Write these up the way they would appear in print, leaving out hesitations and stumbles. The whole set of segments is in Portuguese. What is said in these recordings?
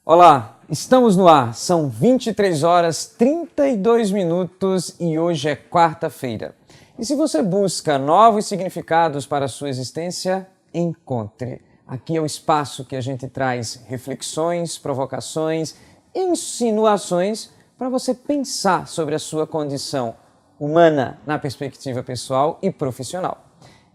Olá, estamos no ar, são 23 horas 32 minutos e hoje é quarta-feira. E se você busca novos significados para a sua existência, encontre. Aqui é o espaço que a gente traz reflexões, provocações, insinuações para você pensar sobre a sua condição humana na perspectiva pessoal e profissional.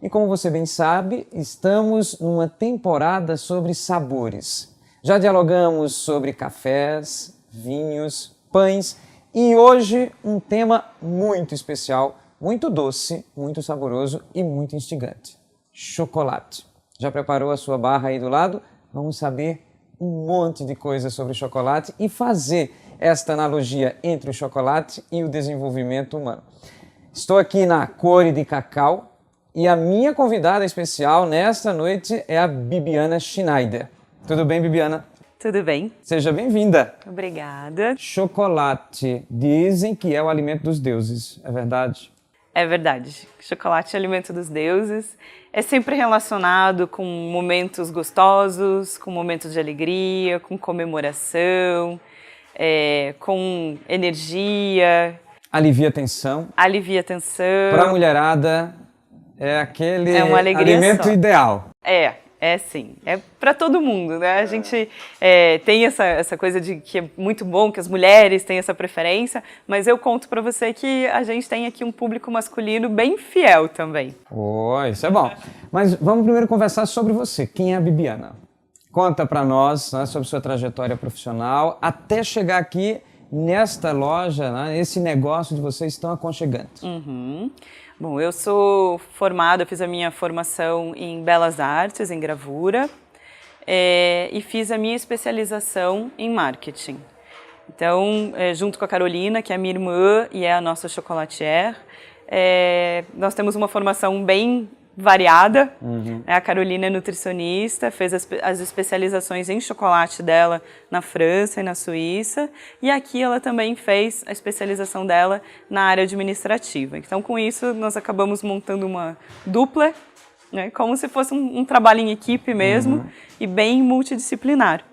E como você bem sabe, estamos numa temporada sobre sabores. Já dialogamos sobre cafés, vinhos, pães e hoje um tema muito especial, muito doce, muito saboroso e muito instigante: chocolate. Já preparou a sua barra aí do lado? Vamos saber um monte de coisas sobre chocolate e fazer esta analogia entre o chocolate e o desenvolvimento humano. Estou aqui na Cor de Cacau e a minha convidada especial nesta noite é a Bibiana Schneider. Tudo bem, Bibiana? Tudo bem. Seja bem-vinda. Obrigada. Chocolate. Dizem que é o alimento dos deuses. É verdade? É verdade. Chocolate é o alimento dos deuses. É sempre relacionado com momentos gostosos, com momentos de alegria, com comemoração, com energia. Alivia a tensão. Alivia a tensão. Para a mulherada, é aquele uma alegria alimento só. ideal. É sim, é para todo mundo, né? A gente tem essa coisa de que é muito bom que as mulheres têm essa preferência, mas eu conto para você que a gente tem aqui um público masculino bem fiel também. Isso é bom. Mas vamos primeiro conversar sobre você. Quem é a Bibiana? Conta para nós, né, sobre sua trajetória profissional até chegar aqui nesta loja, né, esse negócio de vocês tão aconchegante. Bom, eu sou formada, fiz a minha formação em Belas Artes, em gravura, e fiz a minha especialização em marketing. Então, junto com a Carolina, que é a minha irmã e é a nossa chocolatier, nós temos uma formação bem variada. A Carolina é nutricionista, fez as especializações em chocolate dela na França e na Suíça, e aqui ela também fez a especialização dela na área administrativa. Então, com isso, nós acabamos montando uma dupla, né, como se fosse um trabalho em equipe mesmo, e bem multidisciplinar.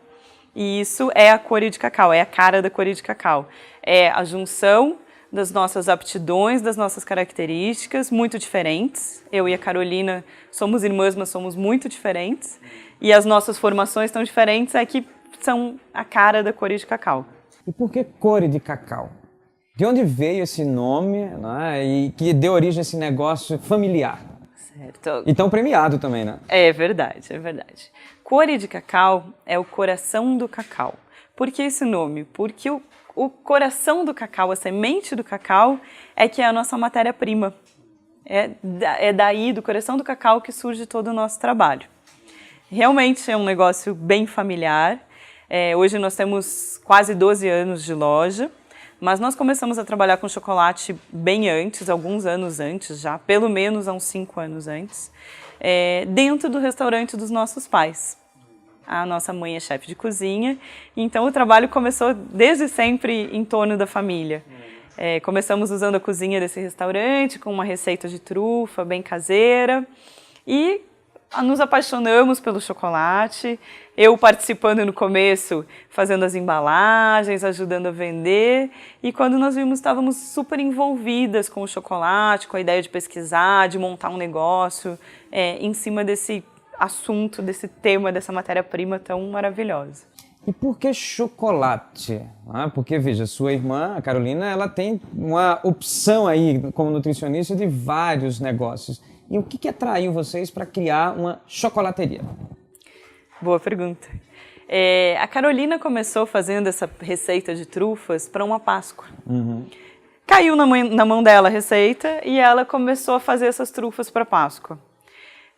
E isso é a Cor de Cacau, é a cara da Cor de Cacau. É a junção das nossas aptidões, das nossas características, muito diferentes. Eu e a Carolina somos irmãs, mas somos muito diferentes. E as nossas formações tão diferentes é que são a cara da Cor de Cacau. E por que Cor de Cacau? De onde veio esse nome, né, e que deu origem a esse negócio familiar? Certo. E tão premiado também, né? É verdade, é verdade. Cor de Cacau é o coração do cacau. Por que esse nome? Porque o coração do cacau, a semente do cacau, é que é a nossa matéria-prima. É daí, do coração do cacau, que surge todo o nosso trabalho. Realmente é um negócio bem familiar. Hoje nós temos quase 12 anos de loja, mas nós começamos a trabalhar com chocolate bem antes, alguns anos antes já, pelo menos há uns 5 anos antes, dentro do restaurante dos nossos pais. A nossa mãe é chefe de cozinha, então o trabalho começou desde sempre em torno da família. Começamos usando a cozinha desse restaurante, com uma receita de trufa bem caseira, e nos apaixonamos pelo chocolate, eu participando no começo, fazendo as embalagens, ajudando a vender, e quando nós vimos, estávamos super envolvidas com o chocolate, com a ideia de pesquisar, de montar um negócio em cima desse assunto, desse tema, dessa matéria-prima tão maravilhosa. E por que chocolate? Porque, veja, sua irmã, a Carolina, ela tem uma opção aí, como nutricionista, de vários negócios. E o que atraiu vocês para criar uma chocolateria? Boa pergunta. A Carolina começou fazendo essa receita de trufas para uma Páscoa. Caiu na mão dela a receita e ela começou a fazer essas trufas para Páscoa.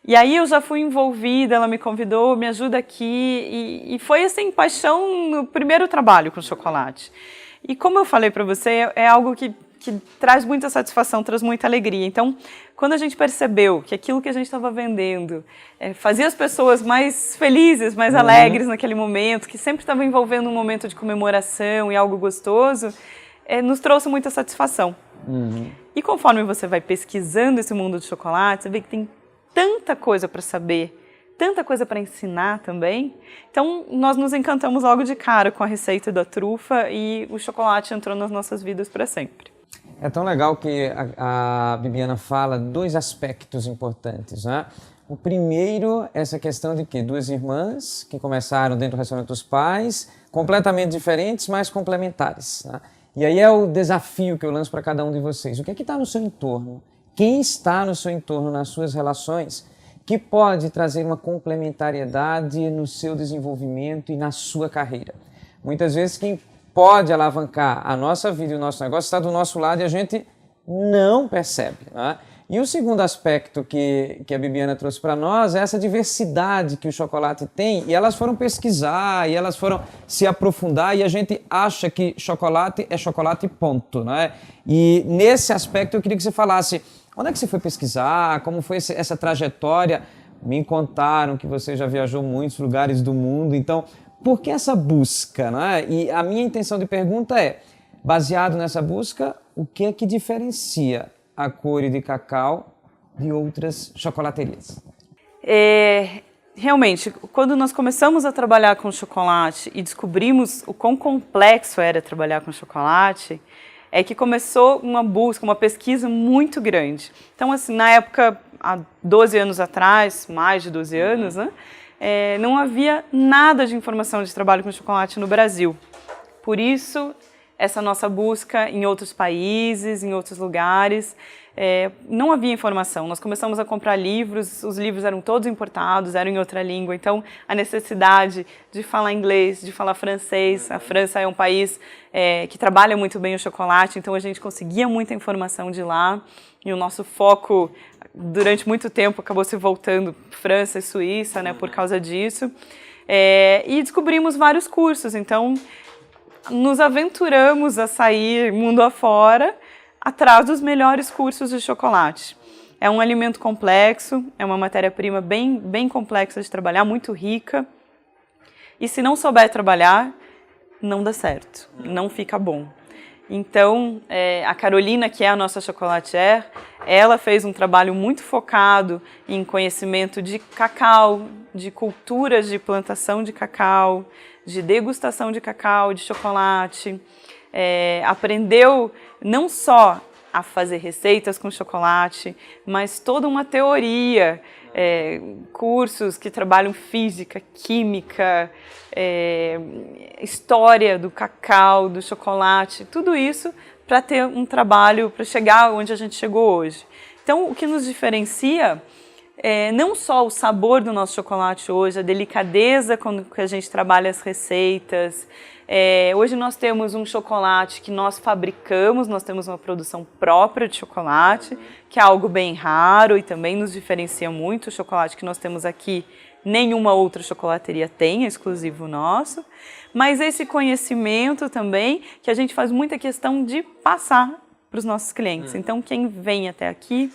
E aí eu já fui envolvida, ela me convidou, me ajuda aqui, e foi assim, paixão no primeiro trabalho com chocolate. E como eu falei para você, é algo que traz muita satisfação, traz muita alegria. Então, quando a gente percebeu que aquilo que a gente estava vendendo fazia as pessoas mais felizes, mais alegres naquele momento, que sempre estava envolvendo um momento de comemoração e algo gostoso, nos trouxe muita satisfação. E conforme você vai pesquisando esse mundo de chocolate, você vê que tem tanta coisa para saber tanta coisa para ensinar também. Então, nós nos encantamos logo de cara com a receita da trufa e o chocolate entrou nas nossas vidas para sempre. É tão legal que a Bibiana fala dois aspectos importantes, né? O primeiro, essa questão de que duas irmãs que começaram dentro do restaurante dos pais, completamente diferentes, mas complementares, né? E aí é o desafio que eu lanço para cada um de vocês. O que é que está no seu entorno? Quem está no seu entorno, nas suas relações, que pode trazer uma complementariedade no seu desenvolvimento e na sua carreira? Muitas vezes quem pode alavancar a nossa vida e o nosso negócio está do nosso lado e a gente não percebe, né? E o segundo aspecto que a Bibiana trouxe para nós é essa diversidade que o chocolate tem, e elas foram pesquisar, e elas foram se aprofundar, e a gente acha que chocolate é chocolate ponto, né? E nesse aspecto eu queria que você falasse, onde é que você foi pesquisar, como foi essa trajetória? Me contaram que você já viajou muitos lugares do mundo, então por que essa busca, né? E a minha intenção de pergunta é, baseado nessa busca, o que é que diferencia a Cori de Cacau de outras chocolaterias? Realmente, quando nós começamos a trabalhar com chocolate e descobrimos o quão complexo era trabalhar com chocolate, é que começou uma busca, uma pesquisa muito grande. Então, assim, na época, há 12 anos atrás, mais de 12 anos, né, não havia nada de informação de trabalho com chocolate no Brasil. Por isso, essa nossa busca em outros países, em outros lugares, não havia informação. Nós começamos a comprar livros, os livros eram todos importados, eram em outra língua, então a necessidade de falar inglês, de falar francês, a França é um país que trabalha muito bem o chocolate, então a gente conseguia muita informação de lá, e o nosso foco, durante muito tempo, acabou se voltando França e Suíça, né, por causa disso, e descobrimos vários cursos, então nos aventuramos a sair mundo afora, atrás dos melhores cursos de chocolate. É um alimento complexo, é uma matéria-prima bem complexa de trabalhar, muito rica. E se não souber trabalhar, não dá certo, não fica bom. Então, a Carolina, que é a nossa chocolatier, ela fez um trabalho muito focado em conhecimento de cacau, de culturas de plantação de cacau, de degustação de cacau, de chocolate. Aprendeu não só a fazer receitas com chocolate, mas toda uma teoria, cursos que trabalham física, química, história do cacau, do chocolate, tudo isso para ter um trabalho, para chegar onde a gente chegou hoje. Então, o que nos diferencia não só o sabor do nosso chocolate hoje, a delicadeza com que a gente trabalha as receitas. Hoje nós temos um chocolate que nós fabricamos, nós temos uma produção própria de chocolate, que é algo bem raro e também nos diferencia muito. O chocolate que nós temos aqui, nenhuma outra chocolateria tem, é exclusivo nosso. Mas esse conhecimento também, que a gente faz muita questão de passar para os nossos clientes. Então, quem vem até aqui,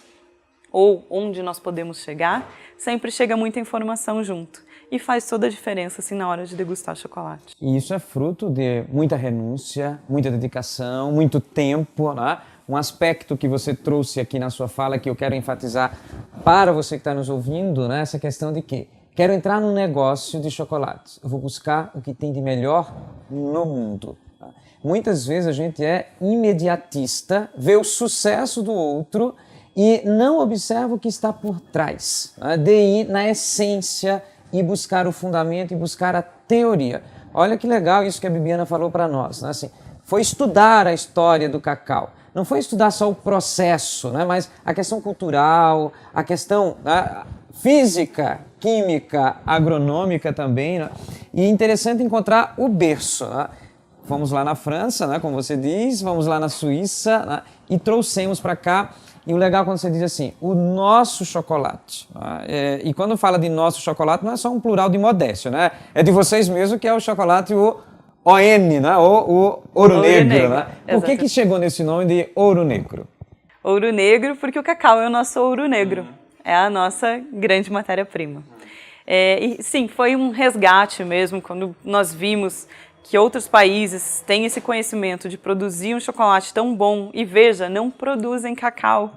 ou onde nós podemos chegar, sempre chega muita informação junto. E faz toda a diferença assim, na hora de degustar chocolate. E isso é fruto de muita renúncia, muita dedicação, muito tempo, né? Um aspecto que você trouxe aqui na sua fala que eu quero enfatizar para você que está nos ouvindo, né? Essa questão de que quero entrar num negócio de chocolates, eu vou buscar o que tem de melhor no mundo. Tá? Muitas vezes a gente é imediatista, vê o sucesso do outro e não observa o que está por trás, né? De ir na essência e buscar o fundamento e buscar a teoria. Olha que legal isso que a Bibiana falou para nós, né? Assim, foi estudar a história do cacau. Não foi estudar só o processo, né? Mas a questão cultural, a questão, né, física, química, agronômica também, né? E é interessante encontrar o berço, né? Fomos lá na França, né, como você diz, vamos lá na Suíça, né, e trouxemos para cá. E o legal quando você diz assim, o nosso chocolate. E quando fala de nosso chocolate, não é só um plural de modéstia, né? É de vocês mesmo que é o chocolate, o ON, né? O Ouro Negro. Né? Por que chegou nesse nome de Ouro Negro? Ouro Negro porque o cacau é o nosso ouro negro. É a nossa grande matéria-prima. E sim, foi um resgate mesmo, quando nós vimos que outros países têm esse conhecimento de produzir um chocolate tão bom e, veja, não produzem cacau.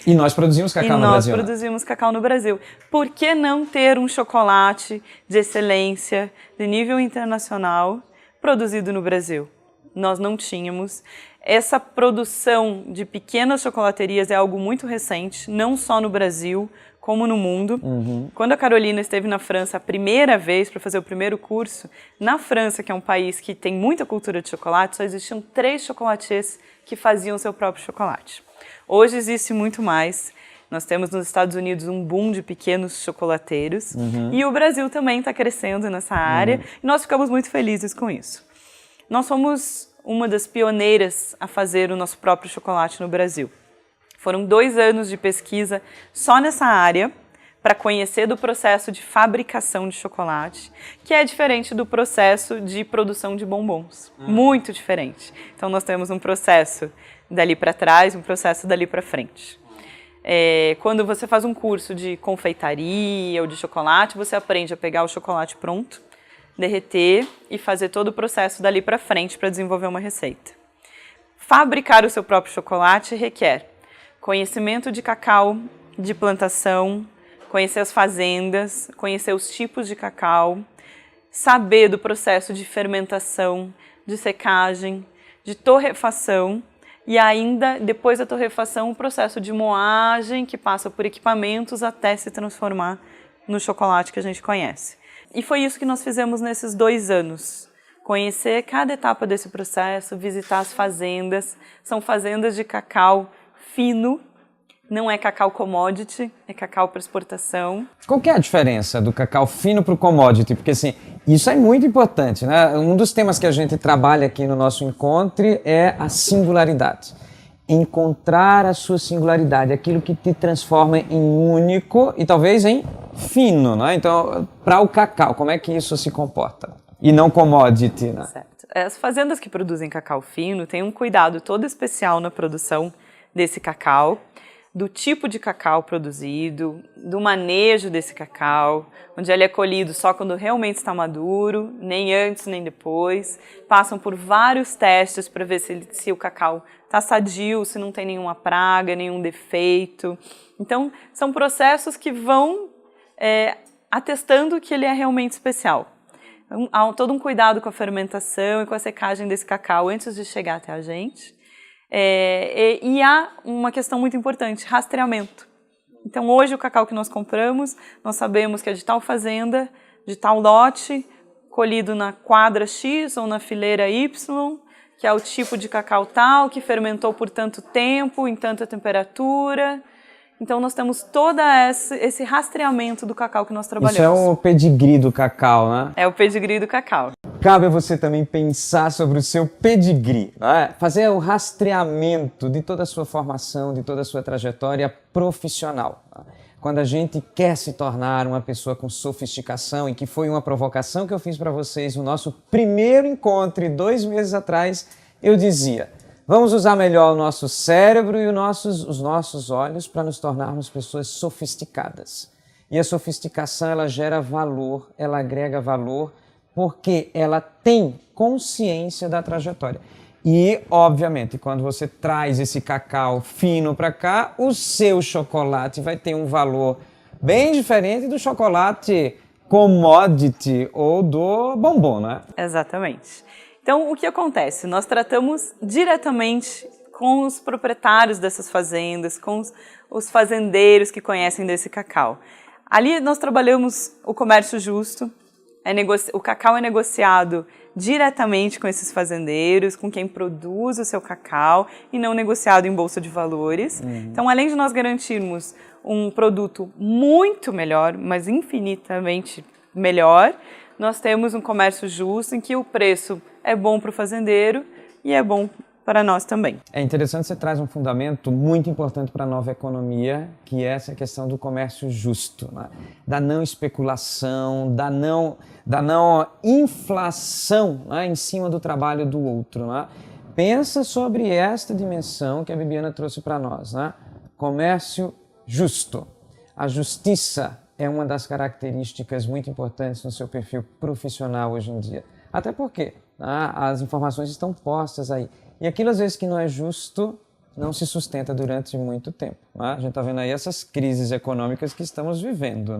E nós produzimos cacau no Brasil. E nós produzimos cacau no Brasil. Por que não ter um chocolate de excelência, de nível internacional, produzido no Brasil? Nós não tínhamos. Essa produção de pequenas chocolaterias é algo muito recente, não só no Brasil, como no mundo. Quando a Carolina esteve na França a primeira vez para fazer o primeiro curso, na França, que é um país que tem muita cultura de chocolate, só existiam 3 chocolatiers que faziam seu próprio chocolate. Hoje existe muito mais. Nós temos nos Estados Unidos um boom de pequenos chocolateiros e o Brasil também está crescendo nessa área e nós ficamos muito felizes com isso. Nós somos uma das pioneiras a fazer o nosso próprio chocolate no Brasil. Foram 2 anos de pesquisa só nessa área para conhecer do processo de fabricação de chocolate, que é diferente do processo de produção de bombons. Muito diferente. Então nós temos um processo dali para trás, um processo dali para frente. Quando você faz um curso de confeitaria ou de chocolate, você aprende a pegar o chocolate pronto, derreter e fazer todo o processo dali para frente para desenvolver uma receita. Fabricar o seu próprio chocolate requer conhecimento de cacau, de plantação, conhecer as fazendas, conhecer os tipos de cacau, saber do processo de fermentação, de secagem, de torrefação e ainda, depois da torrefação, o processo de moagem que passa por equipamentos até se transformar no chocolate que a gente conhece. E foi isso que nós fizemos nesses 2 anos. Conhecer cada etapa desse processo, visitar as fazendas. São fazendas de cacau fino, não é cacau commodity, é cacau para exportação. Qual que é a diferença do cacau fino para o commodity? Porque assim, isso é muito importante, né? Um dos temas que a gente trabalha aqui no nosso encontro é a singularidade. Encontrar a sua singularidade, aquilo que te transforma em único e talvez em fino, né? Então, para o cacau, como é que isso se comporta? E não commodity, né? Certo. As fazendas que produzem cacau fino têm um cuidado todo especial na produção desse cacau, do tipo de cacau produzido, do manejo desse cacau, onde ele é colhido só quando realmente está maduro, nem antes nem depois. Passam por vários testes para ver se o cacau está sadio, se não tem nenhuma praga, nenhum defeito. Então, são processos que vão atestando que ele é realmente especial. Há todo um cuidado com a fermentação e com a secagem desse cacau antes de chegar até a gente. E há uma questão muito importante, rastreamento. Então hoje o cacau que nós compramos, nós sabemos que é de tal fazenda, de tal lote, colhido na quadra X ou na fileira Y, que é o tipo de cacau tal, que fermentou por tanto tempo, em tanta temperatura. Então nós temos todo esse rastreamento do cacau que nós trabalhamos. Isso é o pedigree do cacau, né? É o pedigree do cacau. Cabe a você também pensar sobre o seu pedigree, né? Fazer o rastreamento de toda a sua formação, de toda a sua trajetória profissional. Quando a gente quer se tornar uma pessoa com sofisticação, e que foi uma provocação que eu fiz para vocês no nosso primeiro encontro, 2 meses atrás, eu dizia: vamos usar melhor o nosso cérebro e os nossos olhos para nos tornarmos pessoas sofisticadas. E a sofisticação, ela gera valor, ela agrega valor, porque ela tem consciência da trajetória. E, obviamente, quando você traz esse cacau fino para cá, o seu chocolate vai ter um valor bem diferente do chocolate commodity ou do bombom, né? Exatamente. Então, o que acontece? Nós tratamos diretamente com os proprietários dessas fazendas, com os fazendeiros que conhecem desse cacau. Ali nós trabalhamos o comércio justo, o cacau é negociado diretamente com esses fazendeiros, com quem produz o seu cacau e não negociado em bolsa de valores. Então, além de nós garantirmos um produto muito melhor, mas infinitamente melhor, nós temos um comércio justo em que o preço é bom para o fazendeiro e é bom para nós também. É interessante, você traz um fundamento muito importante para a nova economia, que é essa questão do comércio justo, né? Da não especulação, da não inflação, né, em cima do trabalho do outro, né? Pensa sobre esta dimensão que a Bibiana trouxe para nós, né? Comércio justo. A justiça é uma das características muito importantes no seu perfil profissional hoje em dia. Até porque As informações estão postas aí. E aquilo, às vezes, que não é justo, não se sustenta durante muito tempo. A gente está vendo aí essas crises econômicas que estamos vivendo.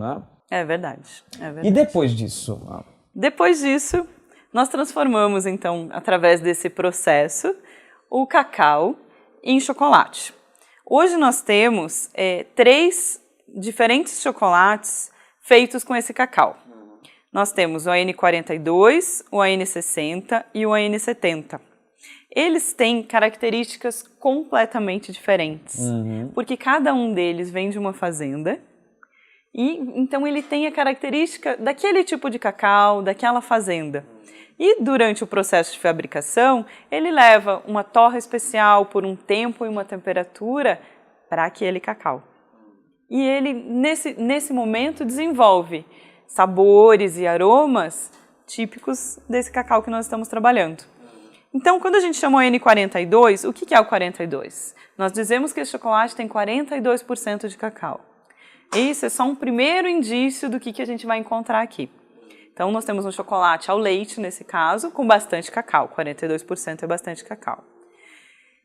É verdade. E depois disso? Depois disso, nós transformamos, então, através desse processo, o cacau em chocolate. Hoje nós temos 3 diferentes chocolates feitos com esse cacau. Nós temos o AN42, o AN60 e o AN70. Eles têm características completamente diferentes, porque cada um deles vem de uma fazenda e então ele tem a característica daquele tipo de cacau, daquela fazenda. E durante o processo de fabricação, ele leva uma torra especial por um tempo e uma temperatura para aquele cacau. E ele, nesse momento, desenvolve sabores e aromas típicos desse cacau que nós estamos trabalhando. Então, quando a gente chama o N42, o que é o 42? Nós dizemos que esse chocolate tem 42% de cacau. Isso é só um primeiro indício do que a gente vai encontrar aqui. Então, nós temos um chocolate ao leite, nesse caso, com bastante cacau. 42% é bastante cacau.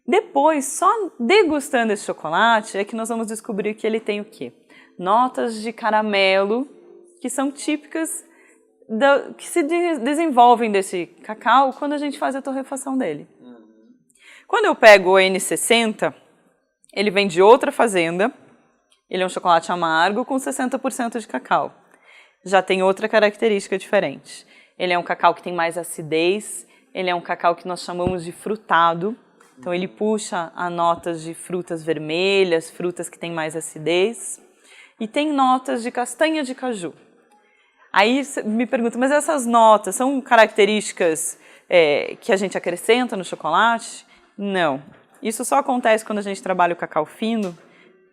Depois, só degustando esse chocolate, é que nós vamos descobrir que ele tem o quê? Notas de caramelo, que são típicas que se desenvolvem desse cacau quando a gente faz a torrefação dele. Quando eu pego o N60, ele vem de outra fazenda, ele é um chocolate amargo com 60% de cacau. Já tem outra característica diferente. Ele é um cacau que tem mais acidez, ele é um cacau que nós chamamos de frutado, então ele puxa a notas de frutas vermelhas, frutas que têm mais acidez, e tem notas de castanha de caju. Aí me pergunta, mas essas notas são características que a gente acrescenta no chocolate? Não. Isso só acontece quando a gente trabalha o cacau fino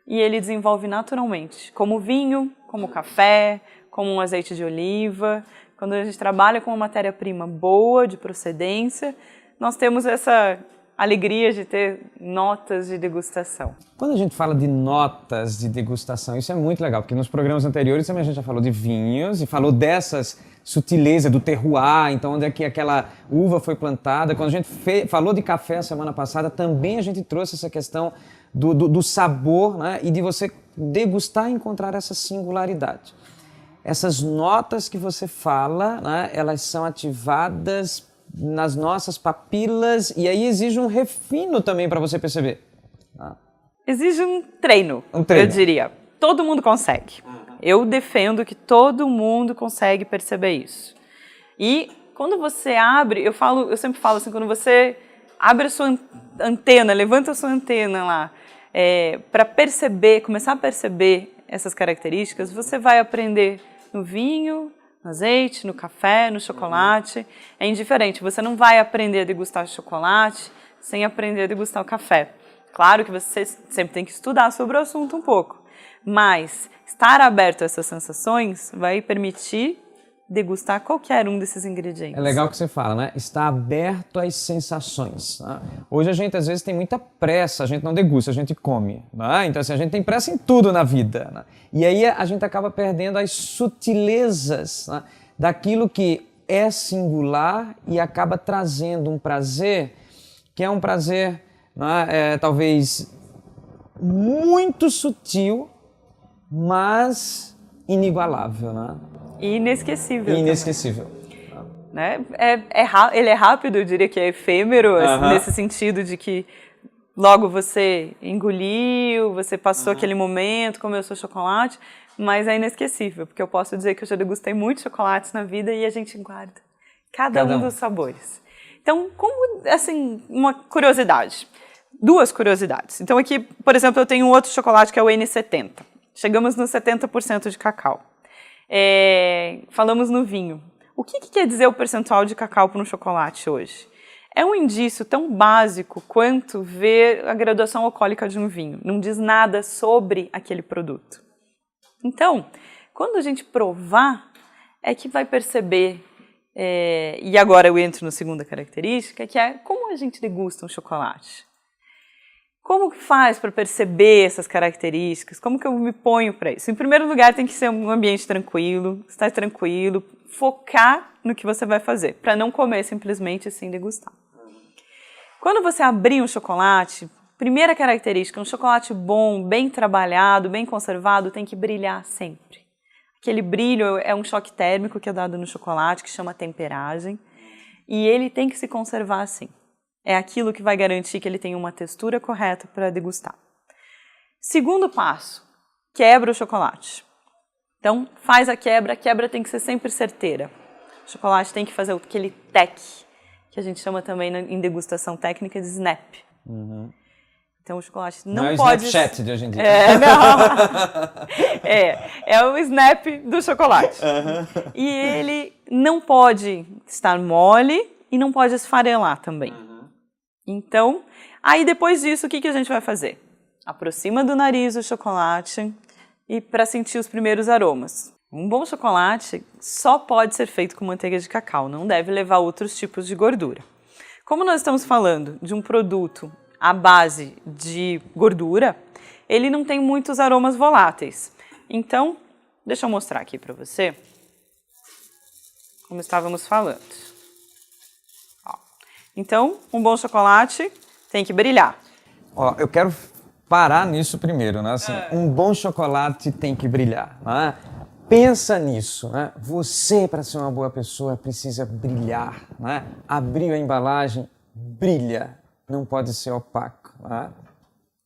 e ele desenvolve naturalmente, como vinho, como café, como um azeite de oliva. Quando a gente trabalha com uma matéria-prima boa, de procedência, nós temos essa alegria de ter notas de degustação. Quando a gente fala de notas de degustação, isso é muito legal, porque nos programas anteriores também a gente já falou de vinhos e falou dessas sutilezas do terroir, então onde é que aquela uva foi plantada. Quando a gente falou de café a semana passada, também a gente trouxe essa questão do sabor, né, e de você degustar e encontrar essa singularidade. Essas notas que você fala, né, elas são ativadas nas nossas papilas e aí exige um refino também para você perceber. Exige um treino, eu diria. Todo mundo consegue. Eu defendo que todo mundo consegue perceber isso. E quando você abre, eu sempre falo assim, quando você abre a sua antena, levanta a sua antena lá, para perceber, começar a perceber essas características, você vai aprender no vinho, no azeite, no café, no chocolate. É indiferente, você não vai aprender a degustar chocolate sem aprender a degustar o café. Claro que você sempre tem que estudar sobre o assunto um pouco, mas estar aberto a essas sensações vai permitir degustar qualquer um desses ingredientes. É legal que você fala, né? Estar aberto às sensações. Né? Hoje a gente às vezes tem muita pressa, a gente não degusta, a gente come. Né? Então assim, a gente tem pressa em tudo na vida. Né? E aí a gente acaba perdendo as sutilezas, né, daquilo que é singular e acaba trazendo um prazer que é um prazer, né, talvez muito sutil, mas inigualável, né? E inesquecível. Inesquecível. Né? Ele é rápido, eu diria que é efêmero, nesse sentido de que logo você engoliu, você passou aquele momento, comeu seu chocolate, mas é inesquecível, porque eu posso dizer que eu já degustei muitos chocolates na vida e a gente guarda cada um dos sabores. Então, assim, uma curiosidade, 2 curiosidades. Então aqui, por exemplo, eu tenho um outro chocolate que é o N70. Chegamos nos 70% de cacau. Falamos no vinho. O que quer dizer o percentual de cacau para um chocolate hoje? É um indício tão básico quanto ver a graduação alcoólica de um vinho. Não diz nada sobre aquele produto. Então, quando a gente provar, é que vai perceber, e agora eu entro na segunda característica, que é como a gente degusta um chocolate. Como que faz para perceber essas características? Como que eu me ponho para isso? Em primeiro lugar, tem que ser um ambiente tranquilo, estar tranquilo, focar no que você vai fazer, para não comer simplesmente sem degustar. Quando você abrir um chocolate, primeira característica, um chocolate bom, bem trabalhado, bem conservado, tem que brilhar sempre. Aquele brilho é um choque térmico que é dado no chocolate, que chama temperagem, e ele tem que se conservar assim. É aquilo que vai garantir que ele tenha uma textura correta para degustar. Segundo passo, quebra o chocolate. Então, faz a quebra tem que ser sempre certeira. O chocolate tem que fazer aquele tec, que a gente chama também em degustação técnica de snap. Então, o chocolate não pode... É o Snapchat de hoje em dia. Não. É o snap do chocolate. E ele não pode estar mole e não pode esfarelar também. Então, aí depois disso, o que a gente vai fazer? Aproxima do nariz o chocolate e para sentir os primeiros aromas. Um bom chocolate só pode ser feito com manteiga de cacau, não deve levar outros tipos de gordura. Como nós estamos falando de um produto à base de gordura, ele não tem muitos aromas voláteis. Então, deixa eu mostrar aqui para você, como estávamos falando. Ó. Então, um bom chocolate tem que brilhar. Ó, eu quero parar nisso primeiro, né? Assim, um bom chocolate tem que brilhar, né? Pensa nisso, né? Você, para ser uma boa pessoa, precisa brilhar, né? Abriu a embalagem, brilha, não pode ser opaco, né?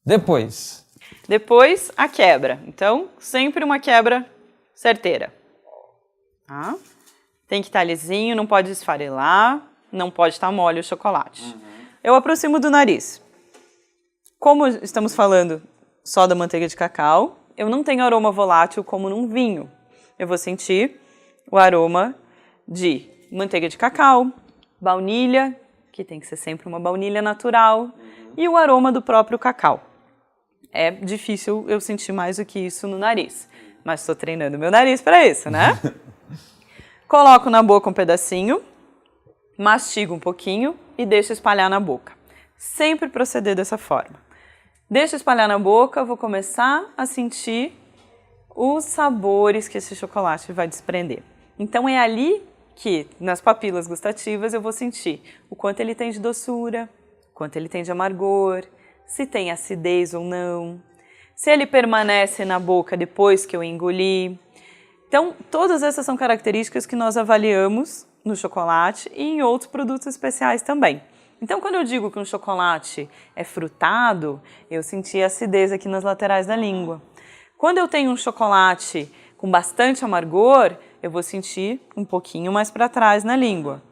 Depois, a quebra. Então, sempre uma quebra certeira. Tá? Tem que estar lisinho, não pode esfarelar, não pode estar mole o chocolate. Eu aproximo do nariz. Como estamos falando só da manteiga de cacau, eu não tenho aroma volátil como num vinho. Eu vou sentir o aroma de manteiga de cacau, baunilha, que tem que ser sempre uma baunilha natural, e o aroma do próprio cacau. É difícil eu sentir mais do que isso no nariz, mas estou treinando meu nariz para isso, né? Coloco na boca um pedacinho, mastigo um pouquinho e deixo espalhar na boca. Sempre proceder dessa forma. Deixo espalhar na boca, vou começar a sentir os sabores que esse chocolate vai desprender. Então é ali que, nas papilas gustativas, eu vou sentir o quanto ele tem de doçura, o quanto ele tem de amargor, se tem acidez ou não, se ele permanece na boca depois que eu engoli. Então, todas essas são características que nós avaliamos no chocolate e em outros produtos especiais também. Então, quando eu digo que um chocolate é frutado, eu senti acidez aqui nas laterais da língua. Quando eu tenho um chocolate com bastante amargor, eu vou sentir um pouquinho mais para trás na língua.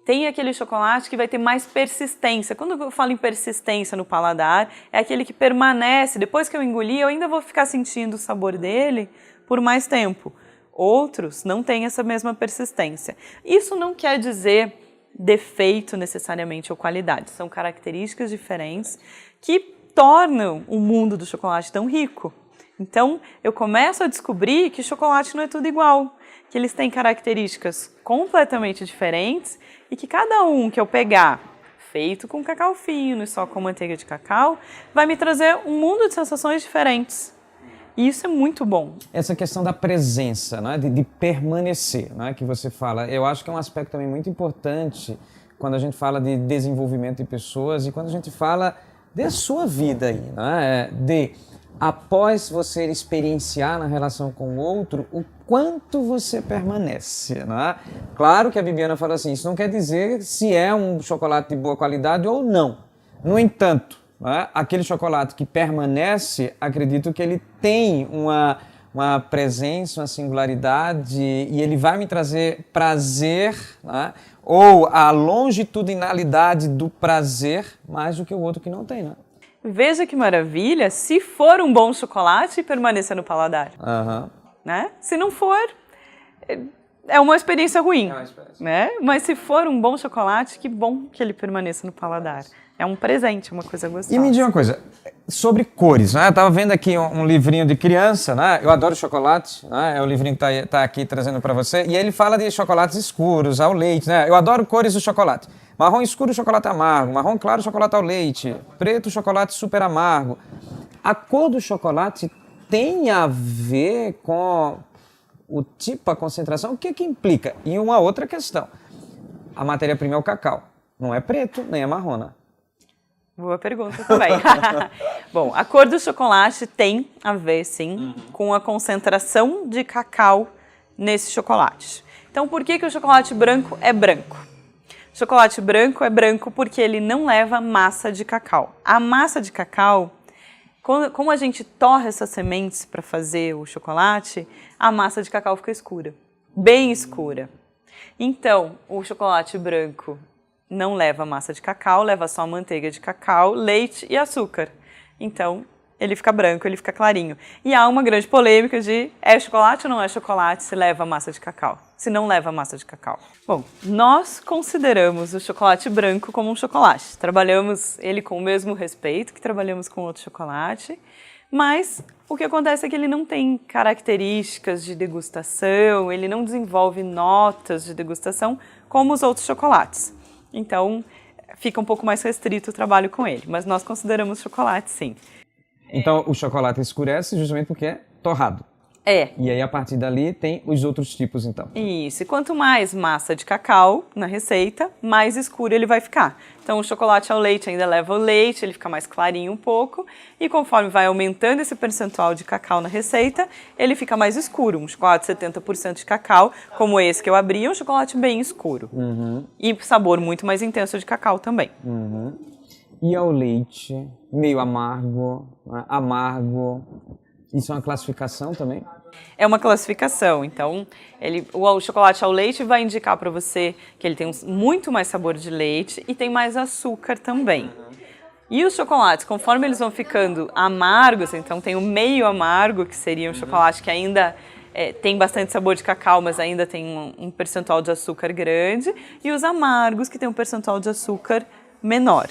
Tem aquele chocolate que vai ter mais persistência. Quando eu falo em persistência no paladar, é aquele que permanece. Depois que eu engoli, eu ainda vou ficar sentindo o sabor dele por mais tempo. Outros não têm essa mesma persistência. Isso não quer dizer defeito necessariamente ou qualidade. São características diferentes que tornam o mundo do chocolate tão rico. Então, eu começo a descobrir que chocolate não é tudo igual, que eles têm características completamente diferentes e que cada um que eu pegar, feito com cacau fino e só com manteiga de cacau, vai me trazer um mundo de sensações diferentes. E isso é muito bom. Essa questão da presença, né? de permanecer, né? Que você fala, eu acho que é um aspecto também muito importante quando a gente fala de desenvolvimento de pessoas e quando a gente fala da sua vida aí, né? Após você experienciar na relação com o outro, o quanto você permanece, né? Claro que a Bibiana fala assim, isso não quer dizer se é um chocolate de boa qualidade ou não. No entanto, né, aquele chocolate que permanece, acredito que ele tem uma presença, uma singularidade e ele vai me trazer prazer, né? Ou a longitudinalidade do prazer mais do que o outro que não tem, né? Veja que maravilha, se for um bom chocolate, permaneça no paladar. Né? Se não for, é uma experiência ruim. Né? Mas se for um bom chocolate, que bom que ele permaneça no paladar. É um presente, uma coisa gostosa. E me diga uma coisa, sobre cores, né? Eu estava vendo aqui um livrinho de criança, né? Eu adoro chocolate, né? É o livrinho que tá aqui trazendo para você. E ele fala de chocolates escuros, ao leite, né? Eu adoro cores do chocolate. Marrom escuro, chocolate amargo. Marrom claro, chocolate ao leite. Preto, chocolate super amargo. A cor do chocolate tem a ver com o tipo, a concentração, o que que implica? E uma outra questão, a matéria-prima é o cacau, não é preto nem é marrona. Boa pergunta também. Bom, a cor do chocolate tem a ver, sim, com a concentração de cacau nesse chocolate. Então, por que que o chocolate branco é branco? O chocolate branco é branco porque ele não leva massa de cacau. A massa de cacau, como a gente torra essas sementes para fazer o chocolate, a massa de cacau fica escura, bem escura. Então, o chocolate branco não leva massa de cacau, leva só manteiga de cacau, leite e açúcar. Então, ele fica branco, ele fica clarinho. E há uma grande polêmica de é chocolate ou não é chocolate se leva massa de cacau, se não leva massa de cacau. Bom, nós consideramos o chocolate branco como um chocolate. Trabalhamos ele com o mesmo respeito que trabalhamos com outro chocolate, mas o que acontece é que ele não tem características de degustação, ele não desenvolve notas de degustação como os outros chocolates. Então, fica um pouco mais restrito o trabalho com ele, mas nós consideramos chocolate, sim. Então, o chocolate escurece justamente porque é torrado. É. E aí, a partir dali, tem os outros tipos, então. Isso. E quanto mais massa de cacau na receita, mais escuro ele vai ficar. Então, o chocolate ao leite ainda leva o leite, ele fica mais clarinho um pouco. E conforme vai aumentando esse percentual de cacau na receita, ele fica mais escuro. Um chocolate 70% de cacau, como esse que eu abri, é um chocolate bem escuro. E sabor muito mais intenso de cacau também. E ao leite, meio amargo, né? Amargo, isso é uma classificação também? É uma classificação, então o chocolate ao leite vai indicar para você que ele tem muito mais sabor de leite e tem mais açúcar também. E os chocolates, conforme eles vão ficando amargos, então tem o meio amargo, que seria um chocolate que ainda tem bastante sabor de cacau, mas ainda tem um percentual de açúcar grande, e os amargos, que tem um percentual de açúcar menor.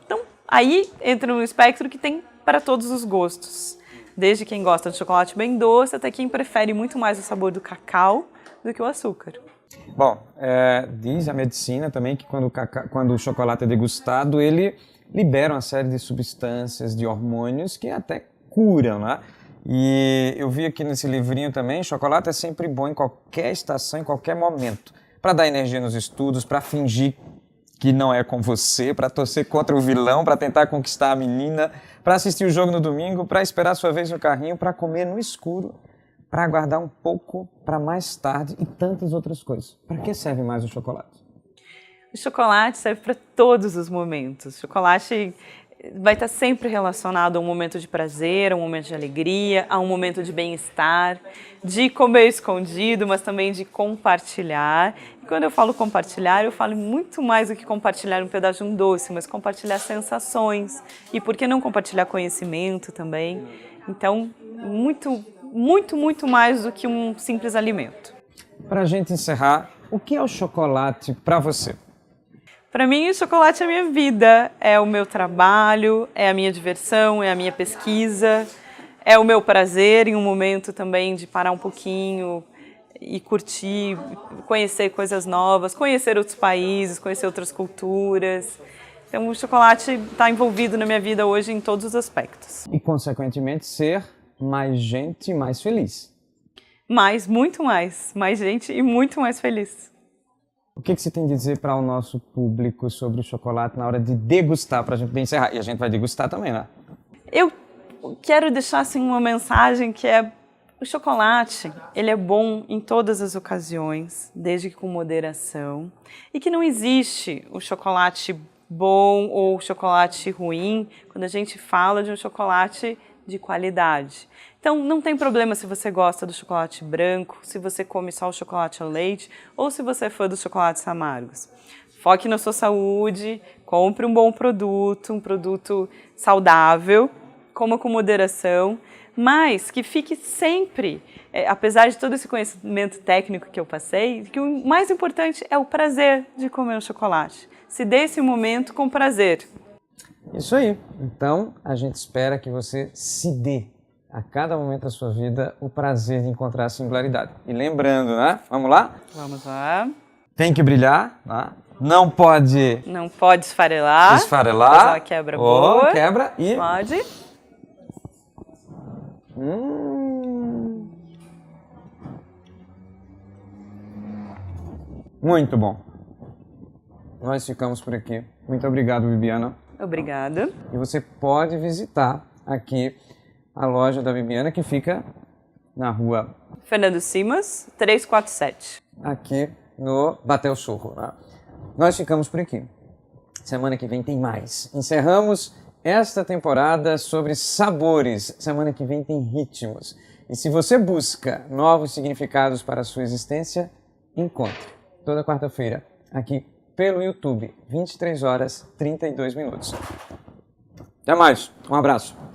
Então, aí entra no espectro que tem para todos os gostos. Desde quem gosta de chocolate bem doce até quem prefere muito mais o sabor do cacau do que o açúcar. Bom, diz a medicina também que quando o chocolate é degustado, ele libera uma série de substâncias, de hormônios que até curam, né? E eu vi aqui nesse livrinho também, chocolate é sempre bom em qualquer estação, em qualquer momento. Para dar energia nos estudos, para fingir que não é com você, para torcer contra o vilão, para tentar conquistar a menina, para assistir o jogo no domingo, para esperar a sua vez no carrinho, para comer no escuro, para aguardar um pouco para mais tarde e tantas outras coisas. Para que serve mais o chocolate? O chocolate serve para todos os momentos. O chocolate vai estar sempre relacionado a um momento de prazer, a um momento de alegria, a um momento de bem-estar, de comer escondido, mas também de compartilhar. E quando eu falo compartilhar, eu falo muito mais do que compartilhar um pedaço de um doce, mas compartilhar sensações. E por que não compartilhar conhecimento também? Então, muito, muito, muito mais do que um simples alimento. Para a gente encerrar, o que é o chocolate para você? Para mim, o chocolate é a minha vida, é o meu trabalho, é a minha diversão, é a minha pesquisa, é o meu prazer em um momento também de parar um pouquinho e curtir, conhecer coisas novas, conhecer outros países, conhecer outras culturas. Então, o chocolate está envolvido na minha vida hoje em todos os aspectos. E, consequentemente, ser mais gente e mais feliz. Muito mais. Mais gente e muito mais feliz. O que você tem a dizer para o nosso público sobre o chocolate na hora de degustar, para a gente encerrar? E a gente vai degustar também, né? Eu quero deixar assim, uma mensagem que é: o chocolate, ele é bom em todas as ocasiões, desde que com moderação, e que não existe o chocolate bom ou o chocolate ruim quando a gente fala de um chocolate de qualidade. Então, não tem problema se você gosta do chocolate branco, se você come só o chocolate ao leite, ou se você é fã dos chocolates amargos. Foque na sua saúde, compre um bom produto, um produto saudável, coma com moderação, mas que fique sempre, apesar de todo esse conhecimento técnico que eu passei, que o mais importante é o prazer de comer um chocolate. Se dê esse momento com prazer. Isso aí. Então, a gente espera que você se dê a cada momento da sua vida o prazer de encontrar a singularidade. E lembrando, né? Vamos lá? Vamos lá. Tem que brilhar, né? Não pode... Não pode esfarelar. Esfarelar. Fazer uma quebra boa. Quebra e... Pode. Muito bom. Nós ficamos por aqui. Muito obrigado, Bibiana. Obrigada. E você pode visitar aqui a loja da Bibiana, que fica na rua Fernando Simas, 347. Aqui no Batel Sorro. Né? Nós ficamos por aqui. Semana que vem tem mais. Encerramos esta temporada sobre sabores. Semana que vem tem ritmos. E se você busca novos significados para a sua existência, encontre. Toda quarta-feira, aqui pelo YouTube, 23 horas 32 minutos. Até mais. Um abraço.